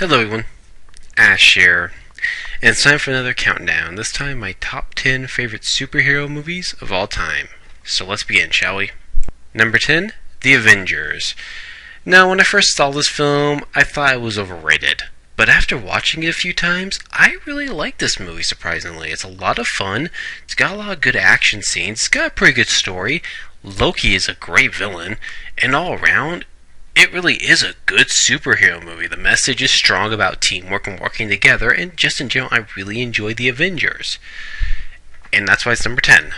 Hello everyone, Ash here, and it's time for another countdown, this time my top 10 favorite superhero movies of all time. So let's begin, shall we? Number 10, The Avengers. Now, when I first saw this film, I thought it was overrated. But after watching it a few times, I really like this movie, surprisingly. It's a lot of fun, it's got a lot of good action scenes, it's got a pretty good story, Loki is a great villain, and all around, it really is a good superhero movie. The message is strong about teamwork and working together, and just in general, I really enjoy The Avengers. And that's why it's number 10.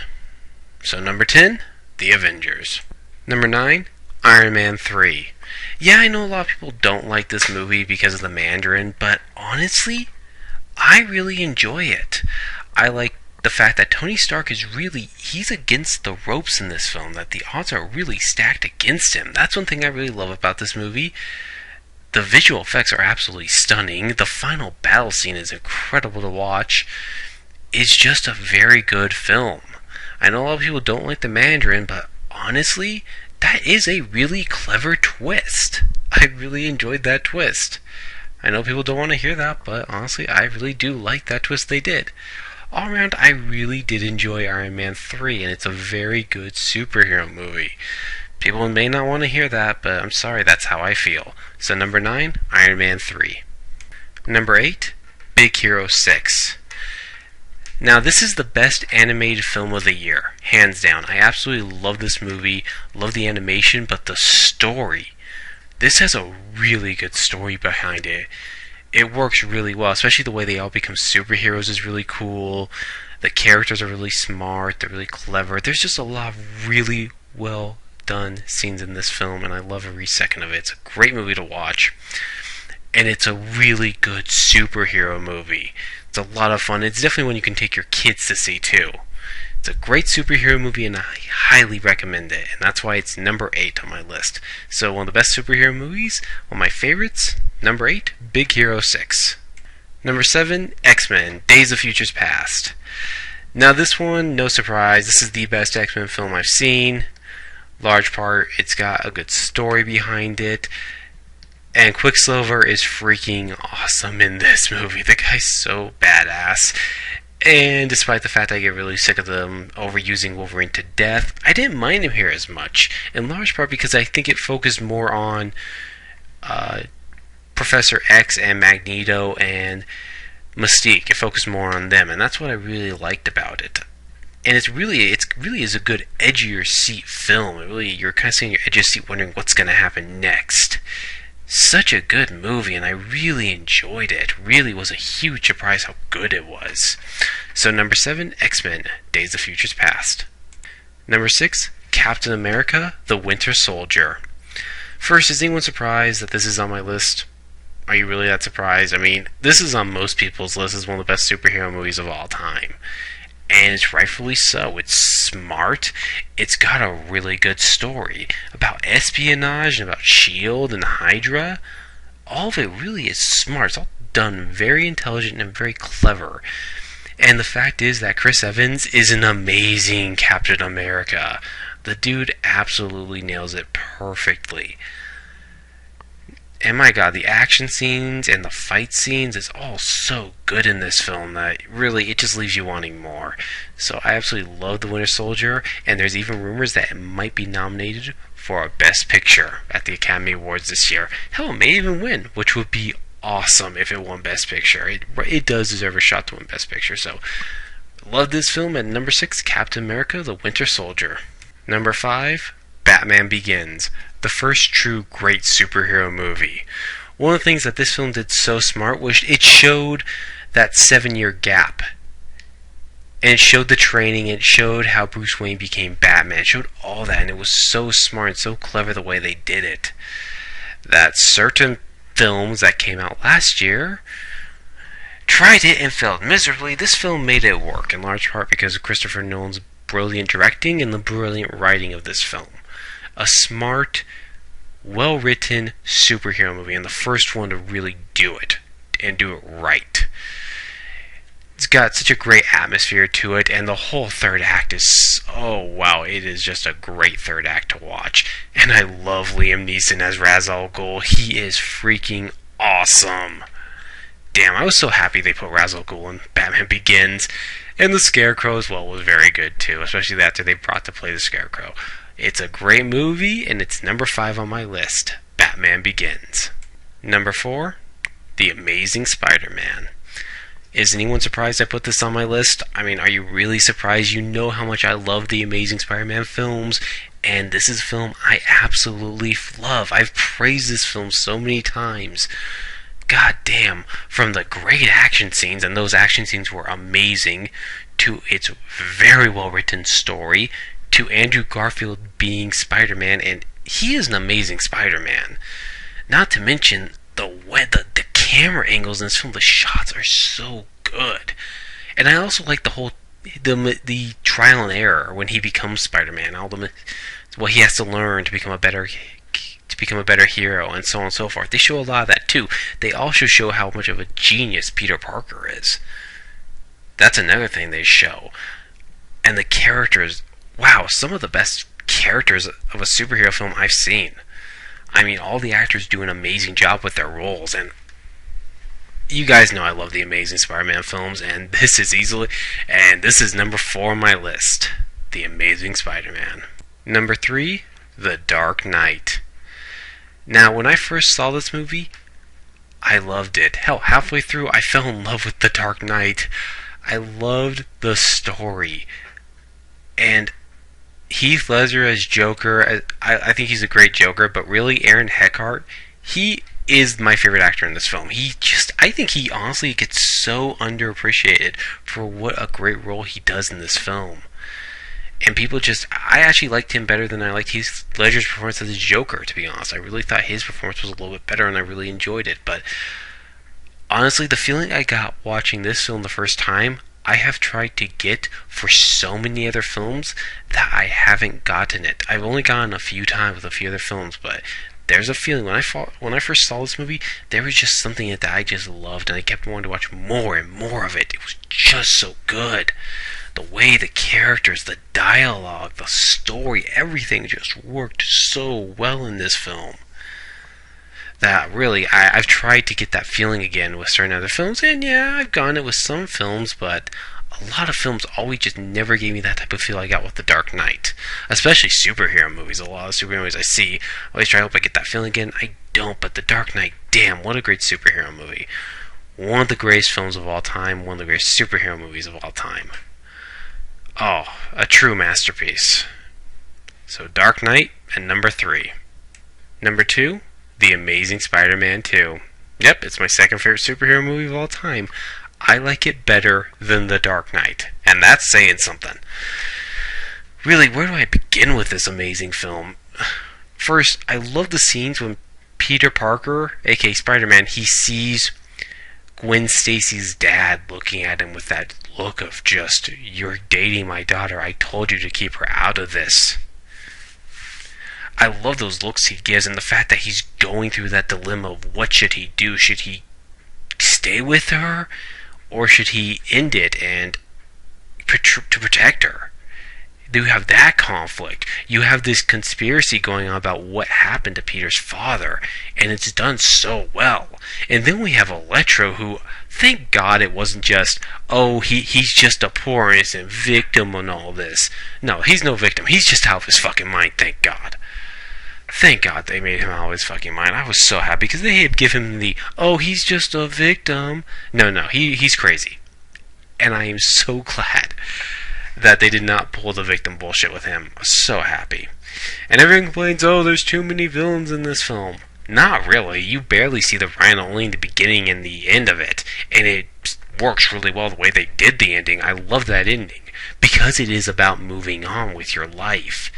So number 10, The Avengers. Number 9, Iron Man 3. Yeah, I know a lot of people don't like this movie because of the Mandarin, but honestly, I really enjoy it. I like the fact that Tony Stark he's against the ropes in this film, that the odds are really stacked against him. That's one thing I really love about this movie. The visual effects are absolutely stunning. The final battle scene is incredible to watch. It's just a very good film. I know a lot of people don't like the Mandarin, but honestly, that is a really clever twist. I really enjoyed that twist. I know people don't want to hear that, but honestly, I really do like that twist they did. All around, I really did enjoy Iron Man 3, and it's a very good superhero movie. People may not want to hear that, but I'm sorry, that's how I feel. So number 9, Iron Man 3. Number 8, Big Hero 6. Now, this is the best animated film of the year, hands down. I absolutely love this movie, love the animation, but the story. This has a really good story behind it. It works really well, especially the way they all become superheroes is really cool. The characters are really smart, they're really clever. There's just a lot of really well done scenes in this film, and I love every second of it. It's a great movie to watch, and it's a really good superhero movie. It's a lot of fun. It's definitely one you can take your kids to see too. It's a great superhero movie, and I highly recommend it, and that's why it's number 8 on my list. So one of the best superhero movies, one of my favorites, number 8, Big Hero 6. Number 7, XMen, Days of Futures Past. Now this one, no surprise, this is the best X-Men film I've seen. Large part, it's got a good story behind it. And Quicksilver is freaking awesome in this movie. The guy's so badass. And despite the fact I get really sick of them overusing Wolverine to death, I didn't mind him here as much. In large part because I think it focused more on Professor X and Magneto and Mystique. It focused more on them, and that's what I really liked about it. And it really is a good edge of your seat film. You're kind of sitting on your edge of your seat wondering what's going to happen next. Such a good movie, and I really enjoyed it. Really was a huge surprise how good it was. So number 7, X-Men, Days of Futures Past. Number 6, Captain America, The Winter Soldier. First, is anyone surprised that this is on my list? Are you really that surprised? I mean, this is on most people's list as one of the best superhero movies of all time. And it's rightfully so. It's smart. It's got a really good story about espionage and about S.H.I.E.L.D. and Hydra. All of it really is smart. It's all done very intelligent and very clever. And the fact is that Chris Evans is an amazing Captain America. The dude absolutely nails it perfectly. And my god, the action scenes and the fight scenes is all so good in this film that really it just leaves you wanting more. So I absolutely love The Winter Soldier, and there's even rumors that it might be nominated for a Best Picture at the Academy Awards this year. Hell, it may even win, which would be awesome if it won Best Picture. It does deserve a shot to win Best Picture. So love this film. At number 6, Captain America, The Winter Soldier. Number 5, Batman Begins, the first true great superhero movie. One of the things that this film did so smart was it showed that 7-year gap. And it showed the training, it showed how Bruce Wayne became Batman, it showed all that, and it was so smart and so clever the way they did it. That certain films that came out last year tried it and failed miserably. This film made it work, in large part because of Christopher Nolan's brilliant directing and the brilliant writing of this film. A smart, well-written superhero movie, and the first one to really do it, and do it right. It's got such a great atmosphere to it, and the whole third act is, oh wow, it is just a great third act to watch. And I love Liam Neeson as Ra's al Ghul. He is freaking awesome. damn, I was so happy they put Ra's al Ghul in Batman Begins. And the Scarecrow as well was very good too, especially after they brought to play the Scarecrow. It's a great movie, and it's number 5 on my list, Batman Begins. Number 4, The Amazing Spider-Man. Is anyone surprised I put this on my list? I mean, are you really surprised? You know how much I love the Amazing Spider-Man films, and this is a film I absolutely love. I've praised this film so many times. God damn, from the great action scenes, and those action scenes were amazing, to its very well written story, to Andrew Garfield being Spider-Man, and he is an amazing Spider-Man. Not to mention the camera angles in this film, the shots are so good. And I also like the whole the trial and error when he becomes Spider-Man, all what he has to learn to become a better hero, and so on and so forth. They show a lot of that too. They also show how much of a genius Peter Parker is. That's another thing they show. And the characters, wow, some of the best characters of a superhero film I've seen. I mean, all the actors do an amazing job with their roles, and you guys know I love the Amazing Spider-Man films, and this is number 4 on my list, The Amazing Spider-Man. Number 3, The Dark Knight. Now, when I first saw this movie, I loved it. Hell, halfway through, I fell in love with The Dark Knight. I loved the story. And Heath Ledger as Joker, I think he's a great Joker, but really, Aaron Eckhart, he is my favorite actor in this film. I think he honestly gets so underappreciated for what a great role he does in this film. And I actually liked him better than I liked Heath Ledger's performance as Joker, to be honest. I really thought his performance was a little bit better, and I really enjoyed it. But honestly, the feeling I got watching this film the first time, I have tried to get for so many other films that I haven't gotten it. I've only gotten a few times with a few other films, but there's a feeling when I first saw this movie, there was just something that I just loved, and I kept wanting to watch more and more of it. It was just so good. The way the characters, the dialogue, the story, everything just worked so well in this film. That really, I've tried to get that feeling again with certain other films, and yeah, I've gotten it with some films, but a lot of films always just never gave me that type of feel I got with The Dark Knight. Especially superhero movies. A lot of superhero movies I see, I always try to hope I get that feeling again. I don't, but The Dark Knight, damn, what a great superhero movie. One of the greatest films of all time, one of the greatest superhero movies of all time. Oh, a true masterpiece. So Dark Knight and number 3. Number 2, The Amazing Spider-Man 2. Yep, it's my second favorite superhero movie of all time. I like it better than The Dark Knight, and that's saying something. Really, where do I begin with this amazing film? First, I love the scenes when Peter Parker, aka Spider-Man, he sees Gwen Stacy's dad looking at him with that look of just, you're dating my daughter, I told you to keep her out of this. I love those looks he gives, and the fact that he's going through that dilemma of what should he do. Should he stay with her, or should he end it and to protect her? You have that conflict. You have this conspiracy going on about what happened to Peter's father, and it's done so well. And then we have Electro, who, thank God it wasn't just, oh, he's just a poor innocent victim and all this. No, he's no victim. He's just out of his fucking mind, thank God. Thank God they made him out of his fucking mind. I was so happy, because they had given him the, oh, he's just a victim. No, he's crazy. And I am so glad that they did not pull the victim bullshit with him. I was so happy. And everyone complains, oh, there's too many villains in this film. Not really. You barely see the Rhino, only in the beginning and the end of it. And it works really well the way they did the ending. I love that ending, because it is about moving on with your life.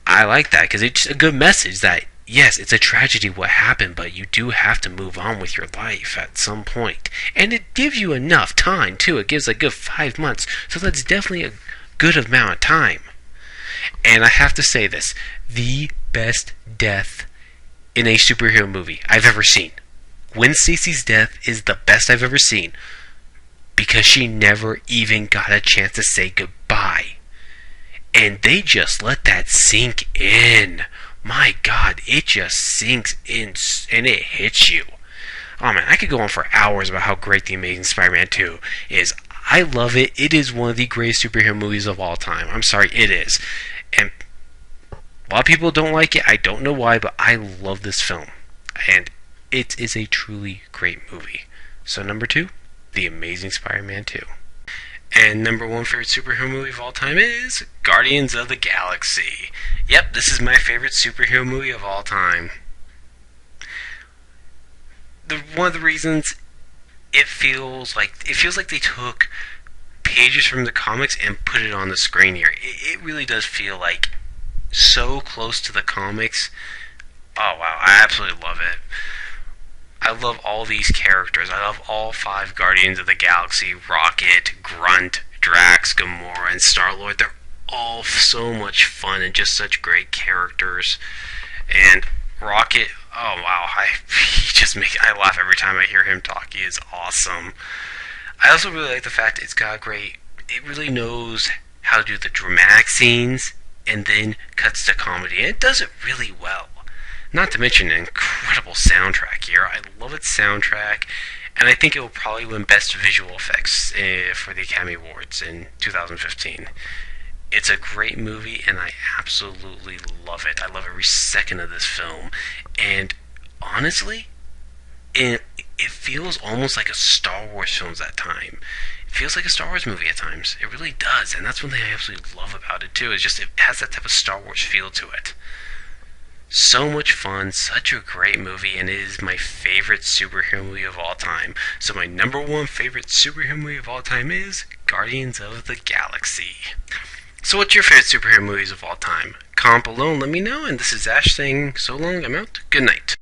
I like that, because it's a good message that, yes, it's a tragedy what happened, but you do have to move on with your life at some point. And it gives you enough time, too. It gives a good 5 months, so that's definitely a good amount of time. And I have to say this, the best death in a superhero movie I've ever seen. Gwen Stacy's death is the best I've ever seen, because she never even got a chance to say goodbye. And they just let that sink in. My God, it just sinks in and it hits you. Oh man, I could go on for hours about how great The Amazing Spider-Man 2 is. I love it. It is one of the greatest superhero movies of all time. I'm sorry, it is. And a lot of people don't like it. I don't know why, but I love this film. And it is a truly great movie. So number 2, The Amazing Spider-Man 2. And number 1 favorite superhero movie of all time is Guardians of the Galaxy. Yep, this is my favorite superhero movie of all time. One of the reasons it feels like they took pages from the comics and put it on the screen here. It really does feel like so close to the comics. Oh wow, I absolutely love it. I love all these characters. I love all 5 Guardians of the Galaxy: Rocket, Grunt, Drax, Gamora, and Star-Lord. They're all so much fun and just such great characters. And Rocket, oh wow, I laugh every time I hear him talk. He is awesome. I also really like the fact it really knows how to do the dramatic scenes and then cuts to comedy. And it does it really well. Not to mention an incredible soundtrack here. I love its soundtrack, and I think it will probably win Best Visual Effects for the Academy Awards in 2015. It's a great movie, and I absolutely love it. I love every second of this film. And honestly, it feels almost like a Star Wars film at time. It feels like a Star Wars movie at times. It really does, and that's one thing I absolutely love about it too. Is just it has that type of Star Wars feel to it. So much fun, such a great movie, and it is my favorite superhero movie of all time. So my number 1 favorite superhero movie of all time is Guardians of the Galaxy. So what's your favorite superhero movies of all time? Comment below and let me know, and this is Ash saying so long, I'm out, good night.